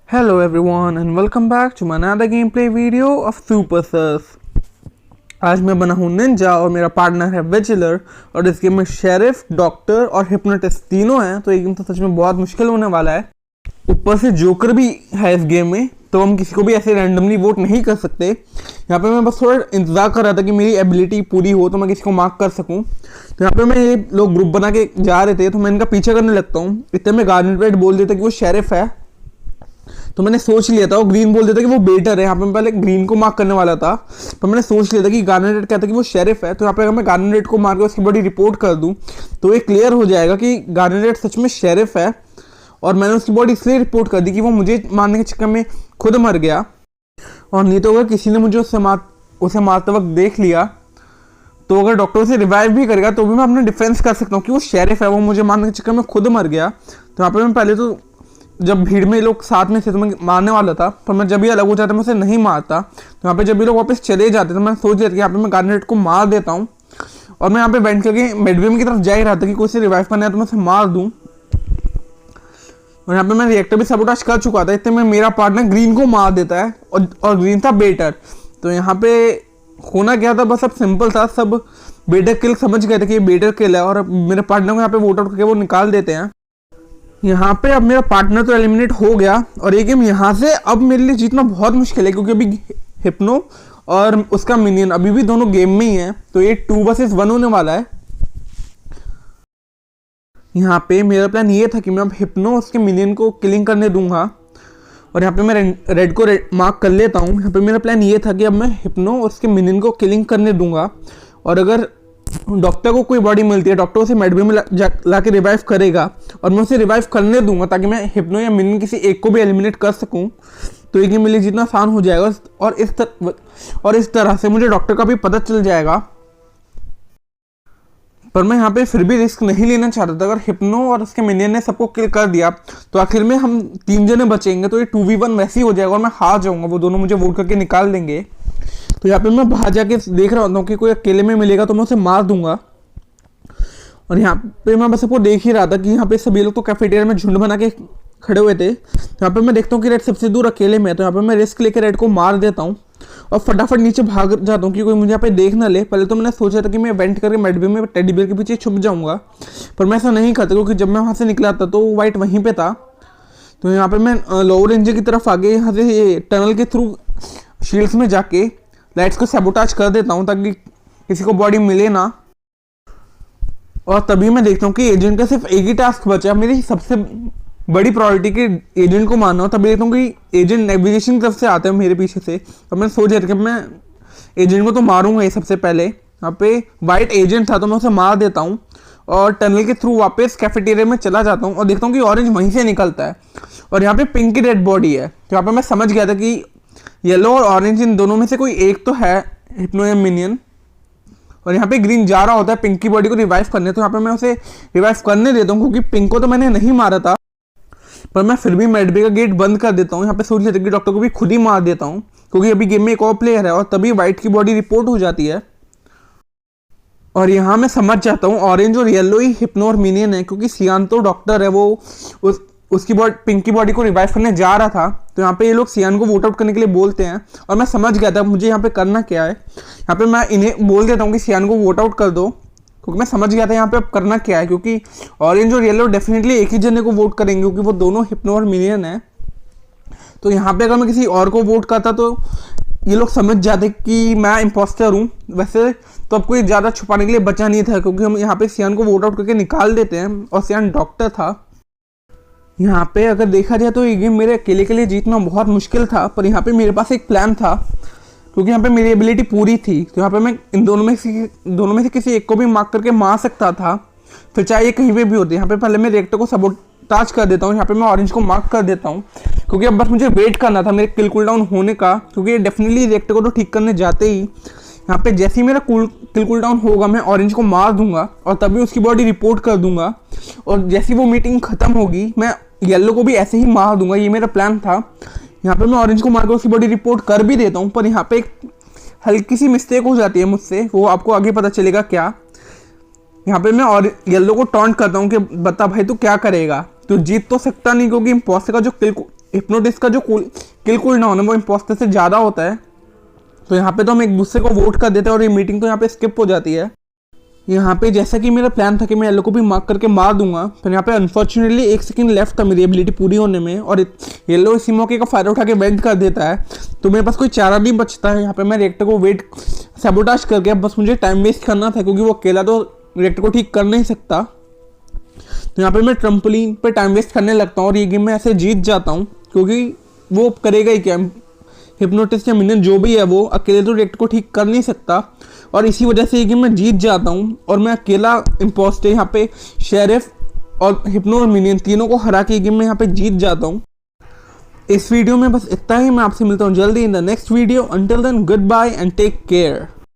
Hello everyone and welcome back to my another gameplay video of Super Sus। आज मैं बना हूँ Ninja और मेरा पार्टनर है विजिलर और इस गेम में शेरिफ, डॉक्टर और हिप्नोटिस्ट तीनों हैं। तो ये गेम तो सच में बहुत मुश्किल होने वाला है। ऊपर से जोकर भी है इस गेम में, तो हम किसी को भी ऐसे रैंडमली वोट नहीं कर सकते। यहाँ पे मैं बस थोड़ा इंतजार कर रहा था कि मेरी एबिलिटी पूरी हो तो मैं किसी को मार्क कर सकूँ। तो यहाँ पे मैं ये लोग ग्रुप बना के जा रहे थे तो मैं इनका पीछे करने लगता हूँ। इतने में गार्डन रेड बोल देता कि वो शेरिफ है, तो मैंने सोच लिया था। वो ग्रीन बोल देता कि वो बेटर है। यहाँ पे मैं पहले ग्रीन को मार्क करने वाला था, पर मैंने सोच लिया था कि गार्डन रेड कहता कि वो शेरिफ है। तो यहाँ पे अगर मैं गार्डन रेड को मार के उसकी बॉडी रिपोर्ट कर दूँ तो ये क्लियर हो जाएगा कि गार्डन रेड सच में शेरिफ है। और मैंने उसकी बॉडी इसलिए रिपोर्ट कर दी कि वो मुझे मारने के चक्कर में खुद मर गया। और नहीं तो अगर किसी ने मुझे उसे मारते वक्त देख लिया तो अगर डॉक्टर उसे रिवाइव भी करेगा तो भी मैं अपना डिफेंस कर सकता हूँ कि वो शेरिफ है, वो मुझे मारने के चक्कर में खुद मर गया। तो यहाँ पे मैं पहले तो जब भीड़ में लोग साथ में थे तो मैं मारने वाला था, पर मैं जब भी अलग हो जाता मैं उसे नहीं मारता। तो यहाँ पे जब भी लोग वापस चले जाते तो मैं सोच लिया कि यहाँ पे मैं गार्डन रेड को मार देता हूँ। और मैं यहाँ पे वेंट करके मेडबेम की तरफ जा ही रहा था कि कोई उसे रिवाइव करना है तो मैं उसे मार दूँ। और यहाँ पे मैं रिएक्टर भी सबोटाज कर चुका था। इतने में मेरा पार्टनर ग्रीन को मार देता है और ग्रीन था बेटर। तो यहाँ पे होना क्या था, बस अब सिंपल था। सब बेटर किल समझ गए थे कि ये बेटर किल है और मेरे पार्टनर को यहाँ पे वोट आउट करके वो निकाल देते हैं। यहाँ पे अब मेरा पार्टनर तो एलिमिनेट हो गया और ये गेम यहाँ से अब मेरे लिए जीतना बहुत मुश्किल है, क्योंकि अभी हिप्नो और उसका मिनियन अभी भी दोनों गेम में ही हैं। तो ये 2 vs 1 होने वाला है। यहाँ पे मेरा प्लान ये था कि मैं अब हिप्नो उसके मिनियन को किलिंग करने दूंगा। और यहाँ पे मैं रेड को मार्क कर लेता हूँ। यहाँ पे मेरा प्लान ये था कि अब मैं हिप्नो उसके मिनियन को किलिंग करने दूंगा। और अगर डॉक्टर को कोई बॉडी मिलती है, डॉक्टर उसे मेडबे में ला के रिवाइव करेगा और मैं उसे रिवाइव करने दूंगा ताकि मैं हिप्नो या मिनियन किसी एक को भी एलिमिनेट कर सकूं। तो ये गेम मेरे लिए जितना आसान हो जाएगा और इस तरह से मुझे डॉक्टर का भी पता चल जाएगा। पर मैं यहाँ पे फिर भी रिस्क नहीं लेना चाहता था। अगर हिप्नो और उसके मिनियन ने सबको किल कर दिया तो आखिर में हम 3 जने बचेंगे, तो ये 2v1 वैसे ही हो जाएगा और मैं हार जाऊंगा। वो दोनों मुझे वोट करके निकाल देंगे। तो यहाँ पे मैं बाहर जाके देख रहा होता हूँ कि कोई अकेले में मिलेगा तो मैं उसे मार दूंगा। और यहाँ पे मैं बस सबको देख ही रहा था कि यहाँ पे सभी लोग तो कैफेटेरिया में झुंड बना के खड़े हुए थे। तो यहाँ पे मैं देखता हूँ कि रेड सबसे दूर अकेले में है। तो यहाँ पे मैं रिस्क लेकर रेड को मार देता हूँ और फटाफट नीचे भाग जाता हूँ कि कोई मुझे यहाँ पे देख ना ले। पहले तो मैंने सोचा था कि मैं वेंट करके मेडबे में टेडी बेयर के पीछे छुप जाऊँगा, पर मैं ऐसा नहीं करता क्योंकि जब मैं वहाँ से निकला था तो वाइट वहीं पर था। तो यहाँ पर मैं लोअर रेंज की तरफ आगे यहाँ से ये टनल के थ्रू शील्ड्स में जाके लाइट्स को सैबोटाज कर देता हूँ ताकि किसी को बॉडी मिले ना। और तभी मैं देखता हूँ कि एजेंट का सिर्फ एक ही टास्क बचा। मेरी सबसे बड़ी प्रायोरिटी के एजेंट को मारना हो। तभी देखता हूँ कि एजेंट नेविगेशन की तरफ से आता है मेरे पीछे से। और मैं सोच रहा था कि मैं एजेंट को तो मारूंगा ही सबसे पहले। यहाँ पे वाइट एजेंट था तो मैं उसे मार देता हूँ और टनल के थ्रू वापस कैफेटेरिया में चला जाता हूँ और देखता हूँ कि ऑरेंज वहीं से निकलता है और यहाँ पे पिंक की डेड बॉडी है। तो यहाँ पे मैं समझ गया था कि येलो और ऑरेंज इन दोनों में से कोई एक तो है हिप्नो या मिनियन। और यहाँ पे ग्रीन जा रहा होता है पिंक की बॉडी को रिवाइव करने। तो यहाँ पे मैं उसे रिवाइव करने देता हूँ क्योंकि पिंक को तो मैंने नहीं मारा था, पर मैं फिर भी मेडबे का गेट बंद कर देता हूँ। यहाँ पे सोच लेते कि डॉक्टर को भी खुद ही मार देता हूँ क्योंकि अभी गेम में एक और प्लेयर है। और तभी व्हाइट की बॉडी रिपोर्ट हो जाती है और यहाँ मैं समझ जाता हूँ ऑरेंज और येलो ही हिप्नो और मिनियन है, क्योंकि सियान तो डॉक्टर है, वो उसकी बॉडी पिंक की बॉडी को रिवाइव करने जा रहा था। तो यहाँ पे ये लोग सियान को वोट आउट करने के लिए बोलते हैं और मैं समझ गया था मुझे यहाँ पे करना क्या है। यहाँ पे मैं इन्हें बोल देता हूँ कि सियान को वोट आउट कर दो, क्योंकि मैं समझ गया था यहाँ पे अब करना क्या है। क्योंकि ऑरेंज और येलो डेफिनेटली एक ही जने को वोट करेंगे क्योंकि वो दोनों हिप्नो और मिनियन है। तो यहाँ पे अगर मैं किसी और को वोट करता तो ये लोग समझ जाते कि मैं इम्पोस्टर हूँ। वैसे तो अब कोई ज़्यादा छुपाने के लिए बचा नहीं था क्योंकि हम यहाँ पे सियान को वोट आउट करके निकाल देते हैं और सियान डॉक्टर था। यहाँ पे अगर देखा जाए तो ये गेम मेरे अकेले के लिए जीतना बहुत मुश्किल था, पर यहाँ पे मेरे पास एक प्लान था क्योंकि यहाँ पे मेरी एबिलिटी पूरी थी। तो यहाँ पे मैं इन दोनों में से किसी एक को भी मार्क करके मार सकता था, फिर चाहे ये कहीं पे भी होते। यहाँ पे पहले मैं रिएक्टर को सबोटाज कर देता हूँ। यहाँ पे मैं ऑरेंज को मार्क कर देता हूँ क्योंकि अब बस मुझे वेट करना था मेरे किल कूल डाउन होने का, क्योंकि डेफिनेटली रिएक्टर को तो ठीक करने जाते ही यहाँ पे जैसे ही मेरा किल कूल डाउन होगा मैं ऑरेंज को मार दूंगा और तभी उसकी बॉडी रिपोर्ट कर दूंगा। और जैसी वो मीटिंग खत्म होगी मैं येलो को भी ऐसे ही मार दूंगा। ये मेरा प्लान था। यहाँ पे मैं ऑरेंज को मार कर उसकी बॉडी रिपोर्ट कर भी देता हूँ, पर यहाँ पे एक हल्की सी मिस्टेक हो जाती है मुझसे, वो आपको आगे पता चलेगा क्या। यहाँ पे मैं और येलो को टॉन्ट करता हूँ कि बता भाई तू क्या करेगा, तो जीत तो सकता नहीं क्योंकि इम्पोस्टर का जो हिप्नोटिस्ट का जो किल कूल डाउन है वो इम्पोस्टर से ज़्यादा होता है। तो यहाँ पे तो हम एक दूसरे को वोट कर देते हैं और ये मीटिंग तो यहाँ पे स्किप हो जाती है। यहाँ पे जैसा कि मेरा प्लान था कि मैं येलो को भी मार्क करके मार दूंगा, फिर यहाँ पे अनफॉर्चुनेटली 1 सेकंड लेफ्ट था मेरी एबिलिटी पूरी होने में और येलो इसी मौके का फायदा उठा के वेंट कर देता है। तो मेरे पास कोई चारा नहीं बचता है। यहाँ पे मैं रिएक्टर को वेट सैबोटाज करके बस मुझे टाइम वेस्ट करना था, क्योंकि वो अकेला तो रिएक्टर को ठीक कर नहीं सकता। तो यहाँ पे मैं ट्रम्पोलिन पे टाइम वेस्ट करने लगता हूँ और ये गेम में ऐसे जीत जाता हूँ, क्योंकि वो करेगा ही क्या, हिप्नोटिस्ट या मिनियन जो भी है वो अकेले तो रिएक्टर को ठीक कर नहीं सकता। और इसी वजह से ये गेम मैं जीत जाता हूँ और मैं अकेला इम्पोस्टर यहाँ पे शेरिफ और हिप्नो और मिनियन तीनों को हरा के ये गेम में यहाँ पे जीत जाता हूँ। इस वीडियो में बस इतना ही। मैं आपसे मिलता हूँ जल्दी in the next video. Until then goodbye and take care.